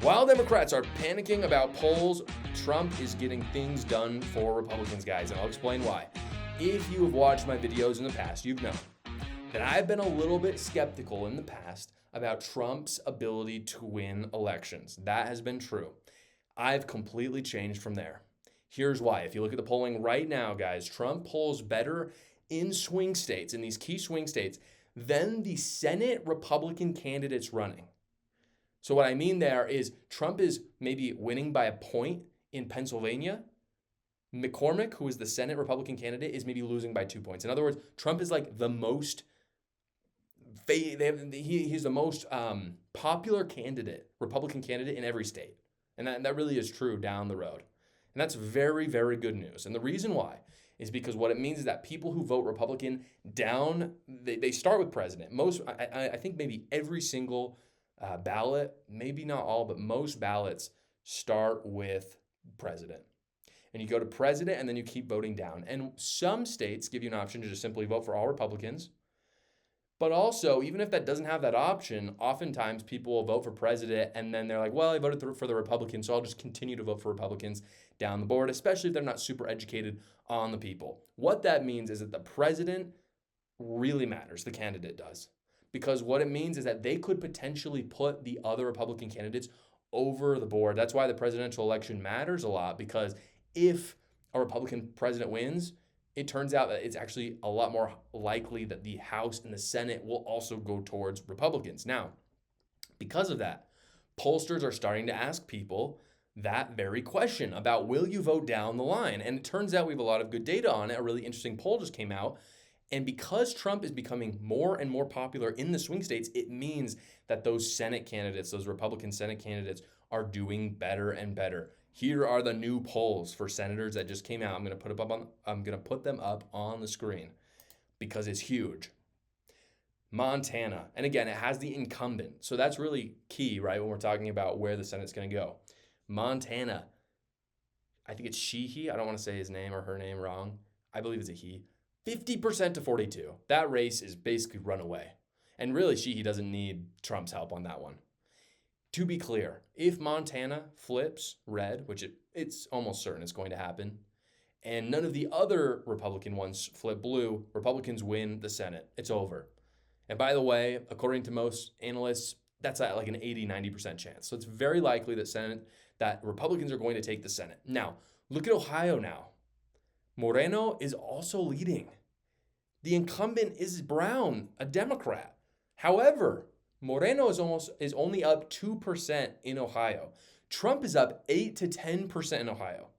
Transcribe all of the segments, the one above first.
While Democrats are panicking about polls, Trump is getting things done for Republicans, guys, and I'll explain why. If you have watched my videos in the past, you've known that I've been a little bit skeptical in the past about Trump's ability to win elections. That has been true. I've completely changed from there. Here's why. If you look at the polling right now, guys, Trump polls better in swing states, in these key swing states, than the Senate Republican candidates running. So what I mean there is Trump is maybe winning by a point in Pennsylvania. McCormick, who is the Senate Republican candidate, is maybe losing by 2 points. In other words, Trump is like the most he's the most popular candidate, Republican candidate in every state. And that really is true down the road. And that's very, very good news. And the reason why is because what it means is that people who vote Republican down, they start with president. I think maybe every single ballot, maybe not all, but most ballots start with president. And you go to president and then you keep voting down. And some states give you an option to just simply vote for all Republicans. But also, even if that doesn't have that option, oftentimes people will vote for president and then they're like, well, I voted for the Republicans, so I'll just continue to vote for Republicans down the board, especially if they're not super educated on the people. What that means is that the president really matters, the candidate does. Because what it means is that they could potentially put the other Republican candidates over the board. That's why the presidential election matters a lot, because if a Republican president wins, it turns out that it's actually a lot more likely that the House and the Senate will also go towards Republicans. Now, because of that, pollsters are starting to ask people that very question about, will you vote down the line? And it turns out we have a lot of good data on it. A really interesting poll just came out. And because Trump is becoming more and more popular in the swing states, it means that those Senate candidates, those Republican Senate candidates, are doing better and better. Here are the new polls for senators that just came out. I'm going to put them up on the screen because it's huge. Montana, and again, it has the incumbent. So that's really key, right? When we're talking about where the Senate's going to go. Montana, I think it's Sheehy. I don't want to say his name or her name wrong. I believe it's a he. 50% to 42. That race is basically run away. And really, Sheehy doesn't need Trump's help on that one. To be clear, if Montana flips red, which it's almost certain it's going to happen, and none of the other Republican ones flip blue, Republicans win the Senate. It's over. And by the way, according to most analysts, that's at like an 80-90% chance. So it's very likely that Republicans are going to take the Senate. Now, look at Ohio now. Moreno is also leading. The incumbent is Brown, a Democrat. However, Moreno is only up 2% in Ohio. Trump is up 8 to 10% in Ohio.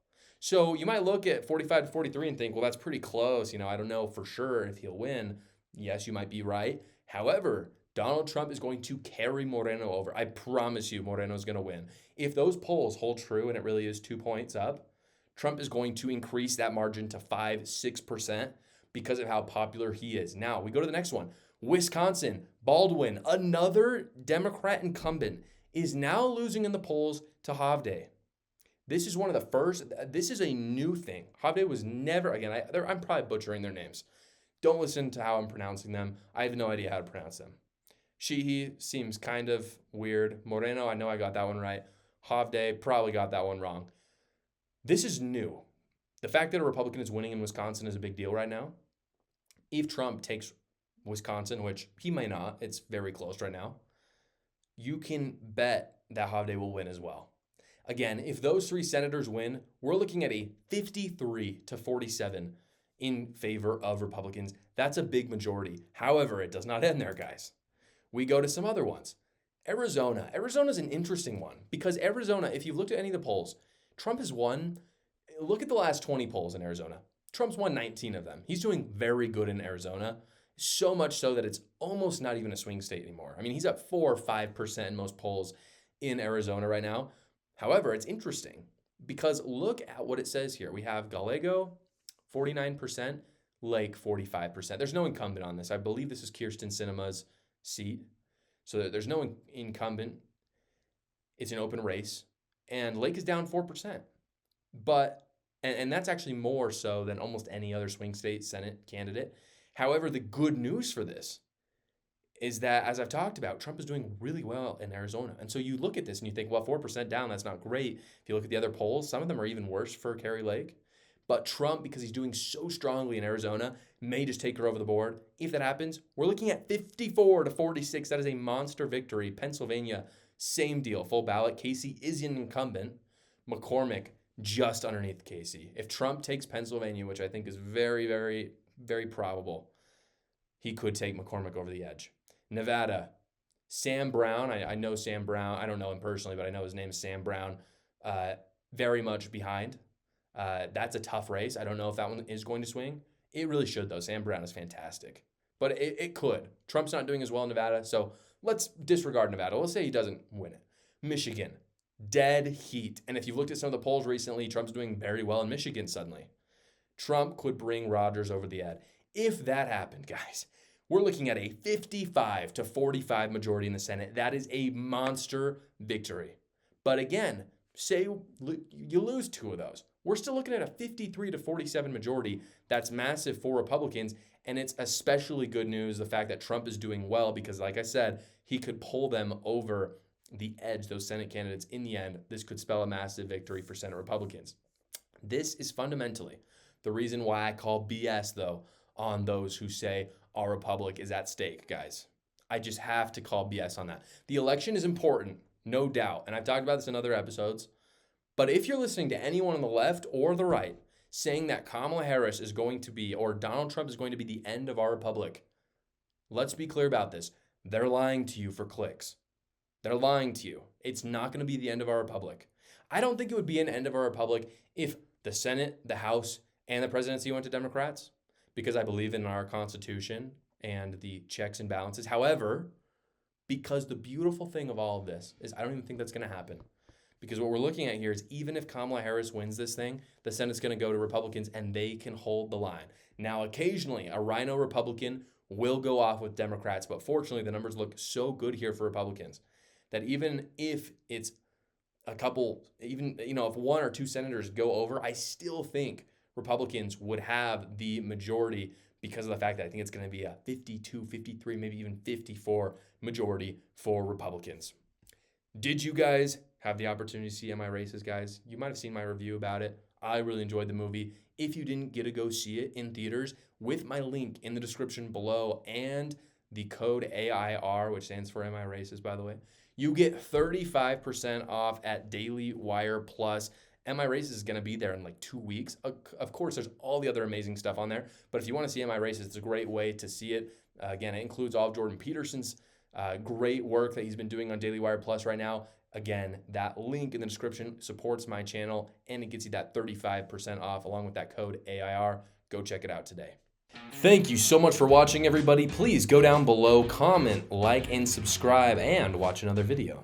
So you might look at 45 to 43 and think, well, that's pretty close. I don't know for sure if he'll win. Yes, you might be right. However, Donald Trump is going to carry Moreno over. I promise you Moreno is going to win. If those polls hold true and it really is 2 points up, Trump is going to increase that margin to 5-6% because of how popular he is. Now, we go to the next one. Wisconsin, Baldwin, another Democrat incumbent, is now losing in the polls to Hovde. This is one of the first, this is a new thing. Hovde was never, again, I'm probably butchering their names. Don't listen to how I'm pronouncing them. I have no idea how to pronounce them. Sheehy seems kind of weird. Moreno, I know I got that one right. Hovde, probably got that one wrong. This is new. The fact that a Republican is winning in Wisconsin is a big deal right now. If Trump takes Wisconsin, which he may not, it's very close right now, you can bet that Hovde will win as well. Again, if those three senators win, we're looking at a 53 to 47 in favor of Republicans. That's a big majority. However, it does not end there, guys. We go to some other ones. Arizona. Arizona's an interesting one because Arizona, if you've looked at any of the polls, Trump has won. Look at the last 20 polls in Arizona. Trump's won 19 of them. He's doing very good in Arizona. So much so that it's almost not even a swing state anymore. I mean, he's up 4 or 5% in most polls in Arizona right now. However, it's interesting because look at what it says here. We have Gallego, 49%, Lake, 45%. There's no incumbent on this. I believe this is Kyrsten Sinema's seat. So there's no incumbent. It's an open race. And Lake is down 4%. And that's actually more so than almost any other swing state Senate candidate. However, the good news for this is that, as I've talked about, Trump is doing really well in Arizona. And so you look at this and you think, well, 4% down, that's not great. If you look at the other polls, some of them are even worse for Kari Lake. But Trump, because he's doing so strongly in Arizona, may just take her over the board. If that happens, we're looking at 54-46. That is a monster victory. Pennsylvania, same deal, full ballot. Casey is an incumbent. McCormick just underneath Casey. If Trump takes Pennsylvania, which I think is very, very, very probable, he could take McCormick over the edge. Nevada, Sam Brown. I know Sam Brown. I don't know him personally, but I know his name is Sam Brown. Very much behind. That's a tough race. I don't know if that one is going to swing. It really should, though. Sam Brown is fantastic. But it could. Trump's not doing as well in Nevada, so let's disregard Nevada. Let's say he doesn't win it. Michigan, dead heat. And if you've looked at some of the polls recently, Trump's doing very well in Michigan suddenly. Trump could bring Rogers over the edge. If that happened, guys, we're looking at a 55-45 majority in the Senate. That is a monster victory. But again, say you lose two of those. We're still looking at a 53-47 majority. That's massive for Republicans, and it's especially good news, the fact that Trump is doing well, because like I said, he could pull them over the edge, those Senate candidates in the end. This could spell a massive victory for Senate Republicans. This is fundamentally the reason why I call BS, though, on those who say our republic is at stake, guys. I just have to call BS on that. The election is important, no doubt, and I've talked about this in other episodes. But if you're listening to anyone on the left or the right saying that Kamala Harris is going to be, or Donald Trump is going to be the end of our republic, let's be clear about this. They're lying to you for clicks. They're lying to you. It's not going to be the end of our republic. I don't think it would be an end of our republic if the Senate, the House, and the presidency went to Democrats, because I believe in our Constitution and the checks and balances. However, because the beautiful thing of all of this is I don't even think that's going to happen. Because what we're looking at here is even if Kamala Harris wins this thing, the Senate's going to go to Republicans and they can hold the line. Now, occasionally, a rhino Republican will go off with Democrats, but fortunately, the numbers look so good here for Republicans that even if it's a couple, even, if one or two senators go over, I still think Republicans would have the majority because of the fact that I think it's going to be a 52, 53, maybe even 54 majority for Republicans. Did you guys have the opportunity to see Am I Racist, guys? You might have seen my review about it. I really enjoyed the movie. If you didn't get to go see it in theaters, with my link in the description below and the code AIR, which stands for Am I Racist, by the way, you get 35% off at Daily Wire Plus. Am I Racist is going to be there in like 2 weeks. Of course, there's all the other amazing stuff on there, but if you want to see Am I Racist, it's a great way to see it. Again, it includes all of Jordan Peterson's great work that he's been doing on Daily Wire Plus right now. Again, that link in the description supports my channel, and it gets you that 35% off along with that code AIR. Go check it out today. Thank you so much for watching, everybody. Please go down below, comment, like, and subscribe, and watch another video.